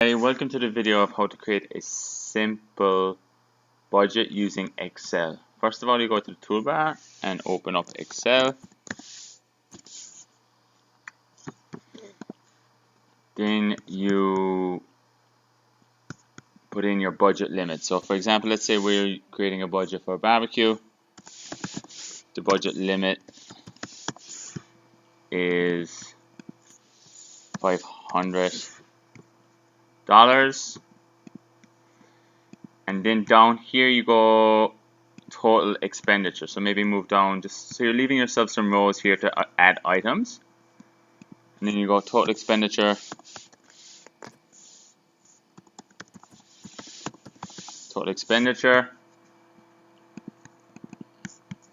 everybody, welcome to the video of how to create a simple budget using Excel. First of all, you go to the toolbar and open up Excel. Then you put in your budget limit. So for example, let's say we're creating a budget for a barbecue. The budget limit is $500. And then down here you go total expenditure. So maybe move down, just so you're leaving yourself some rows here to add items. And then you go total expenditure. Total expenditure.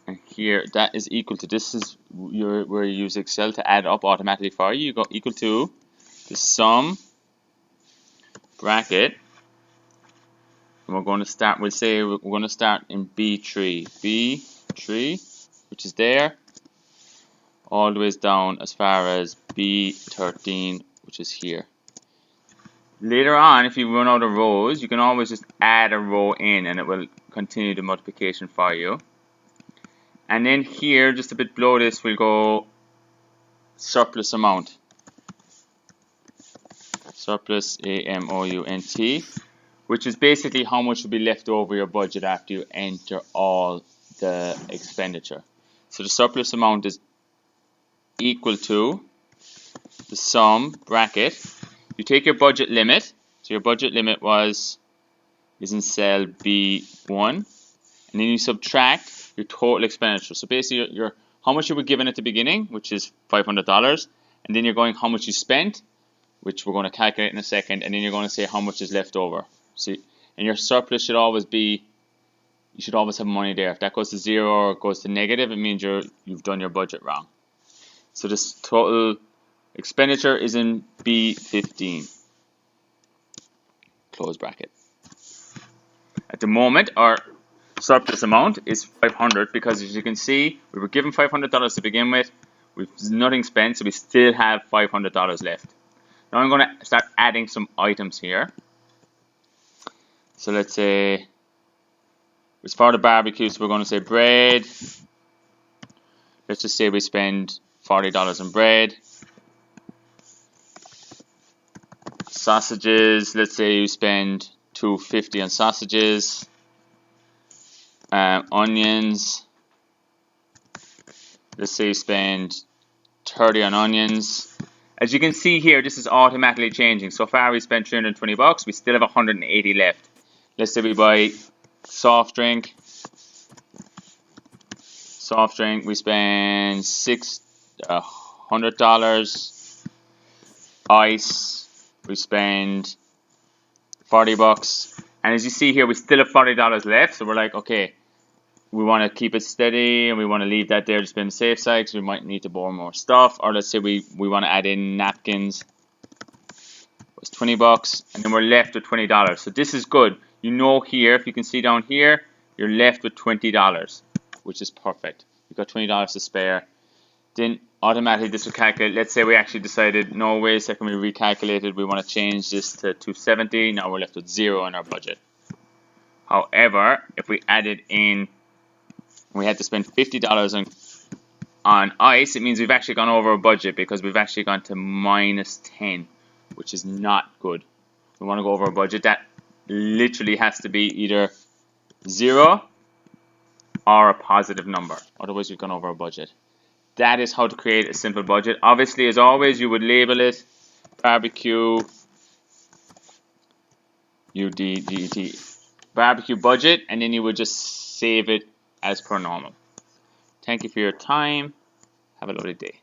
And here that is equal to, this is where you use Excel to add up automatically for you. You go equal to the sum bracket. And we're going to start, we'll say we're going to start in B3, which is there, all the way down as far as B13, which is here. Later on, if you run out of rows, you can always just add a row in and it will continue the multiplication for you. And then here, just a bit below this, we'll go surplus amount. Surplus, A-M-O-U-N-T. Which is basically how much will be left over your budget after you enter all the expenditure. So the surplus amount is equal to the sum bracket. You take your budget limit. So your budget limit is in cell B1, and then you subtract your total expenditure. So basically your how much you were given at the beginning, which is $500, and then you're going how much you spent, which we're going to calculate in a second, and then you're going to say how much is left over. See, and your surplus should always be, you should always have money there. If that goes to zero or it goes to negative, it means you've done your budget wrong. So this total expenditure is in B15. Close bracket. At the moment, our surplus amount is 500 because, as you can see, we were given $500 to begin with. We've nothing spent, so we still have $500 left. Now I'm going to start adding some items here. So let's say it's for the barbecue, so we're going to say bread. Let's just say we spend $40 on bread. Sausages, let's say you spend $2.50 on sausages. Onions, let's say you spend $30 on onions. As you can see here, this is automatically changing. So far we spent $320, we still have 180 left. Let's say we buy soft drink. We spend $100. Ice, we spend $40. And as you see here, we still have $40 left. So we're like, okay, we want to keep it steady and we want to leave that there to spend the safe side because we might need to borrow more stuff. Or let's say we want to add in napkins. It's $20, and then we're left with $20. So this is good. You know here, if you can see down here, you're left with $20, which is perfect. You've got $20 to spare. Then automatically this will calculate. Let's say we actually decided, no, wait a second, we recalculated. We want to change this to $270. Now we're left with $0 in our budget. However, if we added in, we had to spend $50 on ice, it means we've actually gone over our budget because we've actually gone to -10, which is not good. We want to go over our budget. That literally has to be either 0 or a positive number. Otherwise, we've gone over our budget. That is how to create a simple budget. Obviously, as always, you would label it barbecue barbecue budget, and then you would just save it as per normal. Thank you for your time. Have a lovely day.